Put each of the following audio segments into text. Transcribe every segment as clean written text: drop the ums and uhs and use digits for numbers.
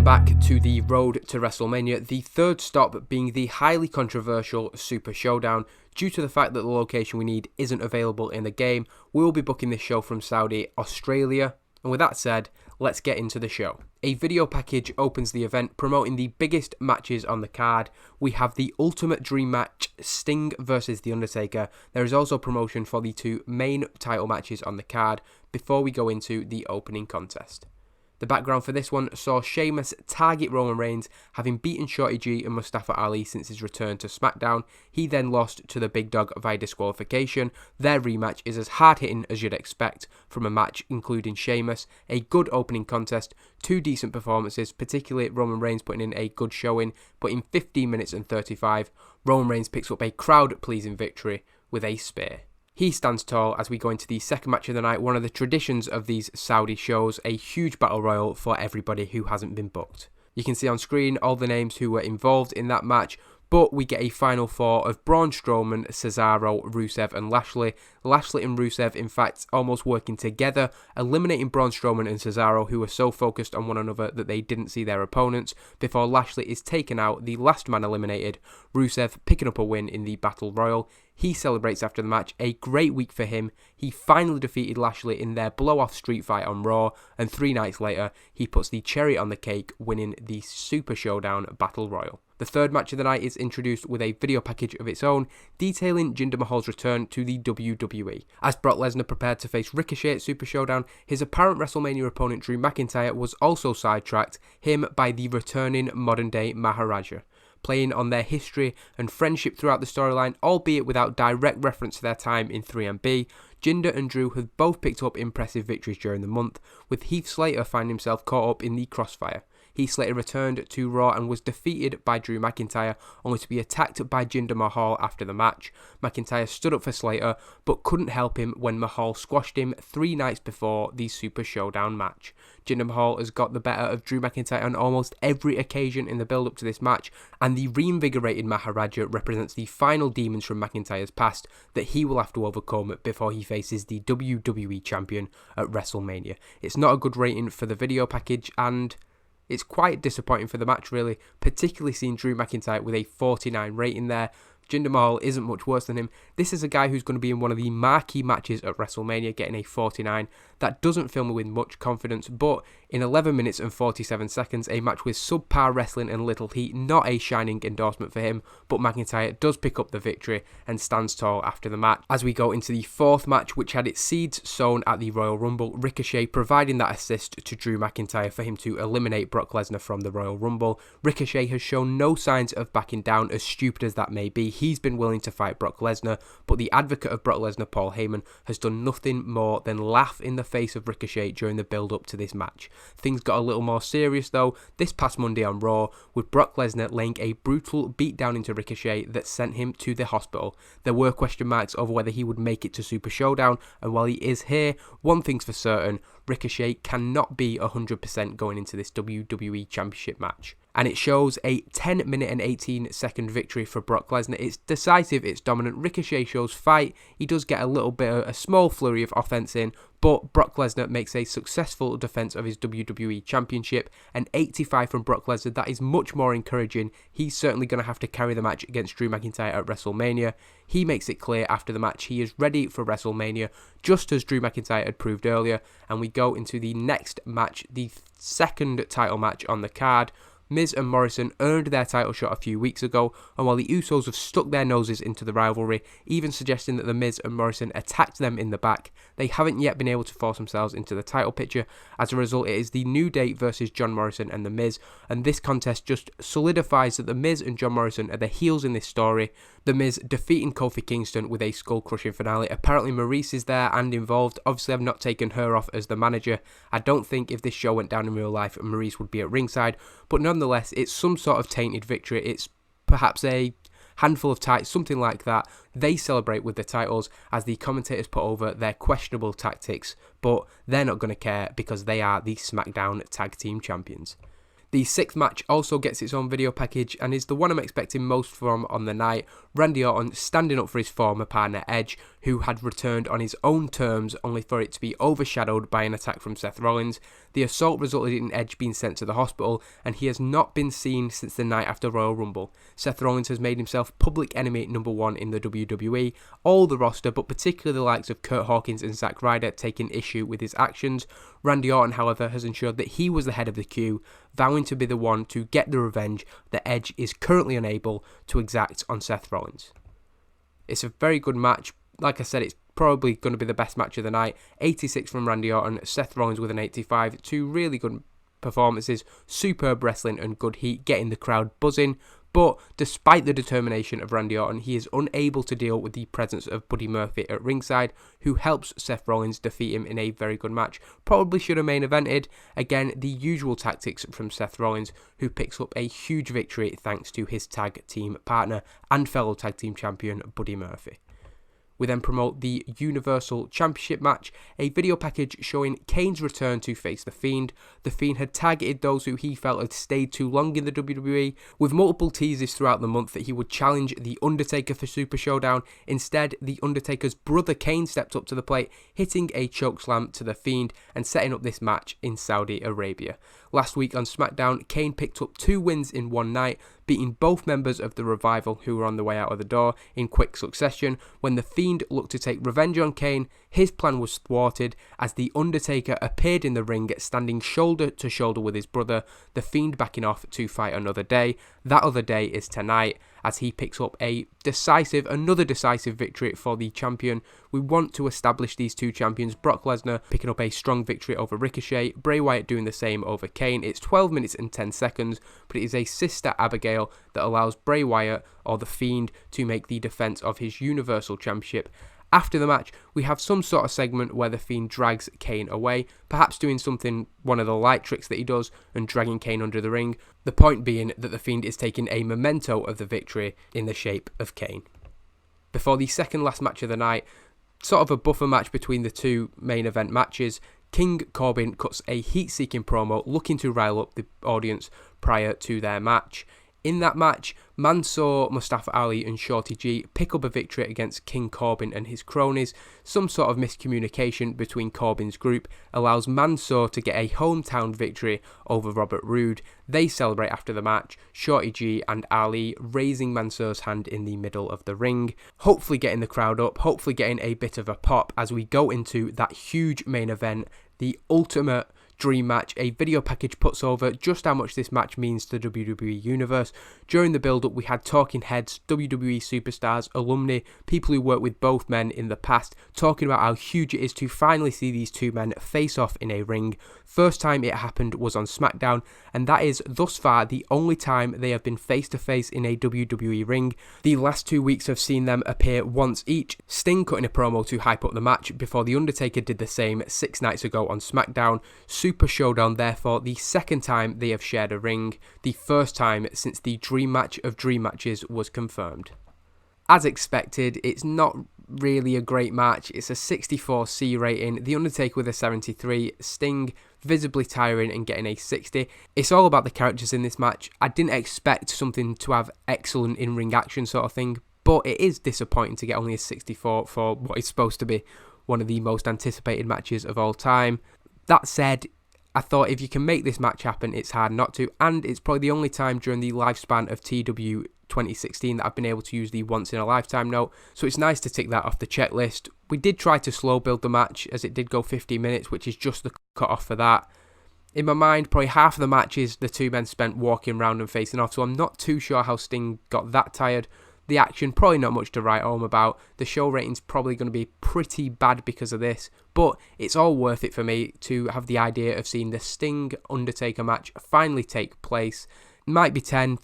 back to the Road to WrestleMania, the third stop being the highly controversial Super Showdown. Due to the fact that the location we need isn't available in the game, we will be booking this show from Saudi, Australia. And with that said, let's get into the show. A video package opens the event promoting the biggest matches on the card. We have the Ultimate Dream match, Sting versus The Undertaker. There is also promotion for the two main title matches on the card before we go into the opening contest. The background for this one saw Sheamus target Roman Reigns, having beaten Shorty G and Mustafa Ali since his return to SmackDown. He then lost to the Big Dog via disqualification. Their rematch is as hard-hitting as you'd expect from a match including Sheamus. A good opening contest, two decent performances, particularly Roman Reigns putting in a good showing, but in 15 minutes and 35, Roman Reigns picks up a crowd-pleasing victory with a spear. He stands tall as we go into the second match of the night, one of the traditions of these Saudi shows, a huge battle royal for everybody who hasn't been booked. You can see on screen all the names who were involved in that match, but we get a final four of Braun Strowman, Cesaro, Rusev and Lashley. Lashley and Rusev, in fact, almost working together, eliminating Braun Strowman and Cesaro, who were so focused on one another that they didn't see their opponents, before Lashley is taken out, the last man eliminated, Rusev picking up a win in the Battle Royal. He celebrates after the match, a great week for him. He finally defeated Lashley in their blow-off street fight on Raw, and 3 nights later, he puts the cherry on the cake, winning the Super Showdown Battle Royal. The third match of the night is introduced with a video package of its own, detailing Jinder Mahal's return to the WWE. As Brock Lesnar prepared to face Ricochet at Super Showdown, his apparent WrestleMania opponent Drew McIntyre was also sidetracked, him by the returning modern-day Maharaja. Playing on their history and friendship throughout the storyline, albeit without direct reference to their time in 3MB, Jinder and Drew have both picked up impressive victories during the month, with Heath Slater finding himself caught up in the crossfire. Heath Slater returned to Raw and was defeated by Drew McIntyre, only to be attacked by Jinder Mahal after the match. McIntyre stood up for Slater, but couldn't help him when Mahal squashed him 3 nights before the Super Showdown match. Jinder Mahal has got the better of Drew McIntyre on almost every occasion in the build-up to this match, and the reinvigorated Maharaja represents the final demons from McIntyre's past that he will have to overcome before he faces the WWE Champion at WrestleMania. It's not a good rating for the video package, and it's quite disappointing for the match, really, particularly seeing Drew McIntyre with a 49 rating there. Jinder Mahal isn't much worse than him. This is a guy who's going to be in one of the marquee matches at WrestleMania, getting a 49. That doesn't fill me with much confidence, but in 11 minutes and 47 seconds, a match with subpar wrestling and little heat, not a shining endorsement for him, but McIntyre does pick up the victory and stands tall after the match. As we go into the fourth match, which had its seeds sown at the Royal Rumble, Ricochet providing that assist to Drew McIntyre for him to eliminate Brock Lesnar from the Royal Rumble. Ricochet has shown no signs of backing down, as stupid as that may be. He's been willing to fight Brock Lesnar, but the advocate of Brock Lesnar, Paul Heyman, has done nothing more than laugh in the face of Ricochet during the build-up to this match. Things got a little more serious though this past Monday on Raw, with Brock Lesnar laying a brutal beatdown into Ricochet that sent him to the hospital. There were question marks over whether he would make it to Super Showdown, and while he is here, one thing's for certain, Ricochet cannot be 100% going into this WWE Championship match. And it shows a 10 minute and 18 second victory for Brock Lesnar. It's decisive, it's dominant. Ricochet shows fight. He does get a little bit of a small flurry of offense in, but Brock Lesnar makes a successful defense of his WWE Championship. An 85 from Brock Lesnar, that is much more encouraging. He's certainly going to have to carry the match against Drew McIntyre at WrestleMania. He makes it clear after the match he is ready for WrestleMania, just as Drew McIntyre had proved earlier. And we go into the next match, the second title match on the card. Miz and Morrison earned their title shot a few weeks ago, and while the Usos have stuck their noses into the rivalry, even suggesting that the Miz and Morrison attacked them in the back, they haven't yet been able to force themselves into the title picture. As a result, it is the New Day versus John Morrison and the Miz, and this contest just solidifies that the Miz and John Morrison are the heels in this story. The Miz defeating Kofi Kingston with a skull-crushing finale. Apparently Maryse is there and involved. Obviously I've not taken her off as the manager. I don't think if this show went down in real life, Maryse would be at ringside, but nonetheless, it's some sort of tainted victory. It's perhaps a handful of tights, something like that. They celebrate with the titles as the commentators put over their questionable tactics, but they're not going to care because they are the SmackDown Tag Team Champions. The sixth match also gets its own video package and is the one I'm expecting most from on the night. Randy Orton standing up for his former partner Edge, who had returned on his own terms only for it to be overshadowed by an attack from Seth Rollins. The assault resulted in Edge being sent to the hospital, and he has not been seen since the night after Royal Rumble. Seth Rollins has made himself public enemy number one in the WWE, all the roster, but particularly the likes of Kurt Hawkins and Zack Ryder taking issue with his actions. Randy Orton, however, has ensured that he was the head of the queue, vowing to be the one to get the revenge that Edge is currently unable to exact on Seth Rollins. It's a very good match. Like I said, it's probably going to be the best match of the night. 86 from Randy Orton, Seth Rollins with an 85. Two really good performances, superb wrestling and good heat, getting the crowd buzzing. But despite the determination of Randy Orton, he is unable to deal with the presence of Buddy Murphy at ringside, who helps Seth Rollins defeat him in a very good match. Probably should have main evented. Again, the usual tactics from Seth Rollins, who picks up a huge victory thanks to his tag team partner and fellow tag team champion Buddy Murphy. We then promote the Universal Championship match, a video package showing Kane's return to face The Fiend. The Fiend had targeted those who he felt had stayed too long in the WWE, with multiple teases throughout the month that he would challenge The Undertaker for Super Showdown. Instead, The Undertaker's brother Kane stepped up to the plate, hitting a chokeslam to The Fiend and setting up this match in Saudi Arabia. Last week on SmackDown, Kane picked up 2 wins in one night, beating both members of the Revival who were on the way out of the door in quick succession. When The Fiend looked to take revenge on Kane, his plan was thwarted as The Undertaker appeared in the ring standing shoulder to shoulder with his brother, The Fiend backing off to fight another day. That other day is tonight, as he picks up another decisive victory for the champion. We want to establish these two champions, Brock Lesnar picking up a strong victory over Ricochet, Bray Wyatt doing the same over Kane. It's 12 minutes and 10 seconds, but it is a Sister Abigail that allows Bray Wyatt or The Fiend to make the defense of his Universal Championship. After the match, we have some sort of segment where The Fiend drags Kane away, perhaps doing one of the light tricks that he does, and dragging Kane under the ring. The point being that The Fiend is taking a memento of the victory in the shape of Kane. Before the second last match of the night, sort of a buffer match between the two main event matches, King Corbin cuts a heat-seeking promo looking to rile up the audience prior to their match. In that match, Mansoor, Mustafa Ali and Shorty G pick up a victory against King Corbin and his cronies. Some sort of miscommunication between Corbin's group allows Mansoor to get a hometown victory over Robert Roode. They celebrate after the match, Shorty G and Ali raising Mansoor's hand in the middle of the ring, hopefully getting the crowd up, hopefully getting a bit of a pop as we go into that huge main event, the ultimate dream match. A video package puts over just how much this match means to the WWE Universe. During the build-up, we had talking heads, WWE superstars, alumni, people who worked with both men in the past, talking about how huge it is to finally see these two men face off in a ring. First time it happened was on SmackDown, and that is thus far the only time they have been face to face in a WWE ring. The last 2 weeks have seen them appear once each, Sting cutting a promo to hype up the match before The Undertaker did the same 6 nights ago on SmackDown. Super Showdown, therefore, the second time they have shared a ring, the first time since the dream match of dream matches was confirmed. As expected, it's not really a great match. It's a 64C rating, The Undertaker with a 73, Sting visibly tiring and getting a 60. It's all about the characters in this match. I didn't expect something to have excellent in-ring action sort of thing, but it is disappointing to get only a 64 for what is supposed to be one of the most anticipated matches of all time. That said, I thought if you can make this match happen, it's hard not to, and it's probably the only time during the lifespan of TEW 2016 that I've been able to use the once in a lifetime note, so it's nice to tick that off the checklist. We did try to slow build the match as it did go 15 minutes, which is just the cut off for that. In my mind, probably half of the matches the two men spent walking around and facing off, so I'm not too sure how Sting got that tired. The action, probably not much to write home about. The show rating's probably going to be pretty bad because of this, but it's all worth it for me to have the idea of seeing the Sting Undertaker match finally take place. It might be 10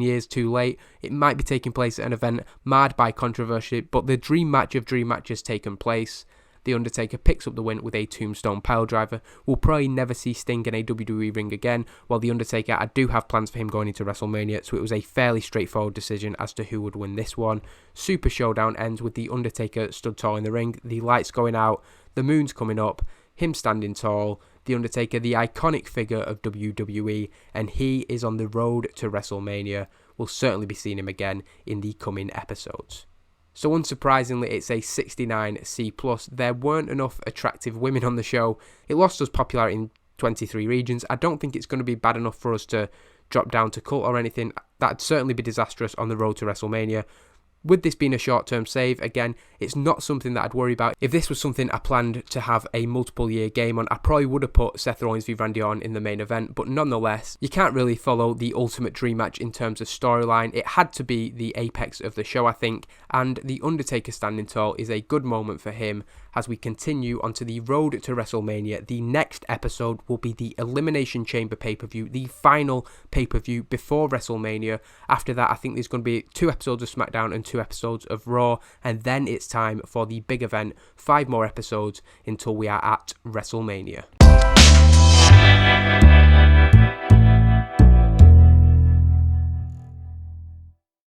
years too late. It might be taking place at an event marred by controversy, but the dream match of dream matches has taken place. The Undertaker picks up the win with a tombstone piledriver. We'll probably never see Sting in a WWE ring again, while The Undertaker, I do have plans for him going into WrestleMania, so it was a fairly straightforward decision as to who would win this one. Super Showdown ends with The Undertaker stood tall in the ring, the lights going out, the moon's coming up, him standing tall, The Undertaker, the iconic figure of WWE, and he is on the road to WrestleMania. we'll certainly be seeing him again in the coming episodes. So unsurprisingly, it's a 69C+. There weren't enough attractive women on the show. It lost us popularity in 23 regions. I don't think it's going to be bad enough for us to drop down to cult or anything. That'd certainly be disastrous on the road to WrestleMania. With this being a short-term save, again, it's not something that I'd worry about. If this was something I planned to have a multiple-year game on, I probably would have put Seth Rollins v Randy Orton in the main event, but nonetheless, you can't really follow the Ultimate Dream match in terms of storyline. It had to be the apex of the show, I think, and The Undertaker standing tall is a good moment for him as we continue onto the road to WrestleMania. The next episode will be the Elimination Chamber pay-per-view, the final pay-per-view before WrestleMania. After that, I think there's going to be 2 episodes of SmackDown and 2 episodes of Raw, and then it's time for the big event, 5 more episodes until we are at WrestleMania.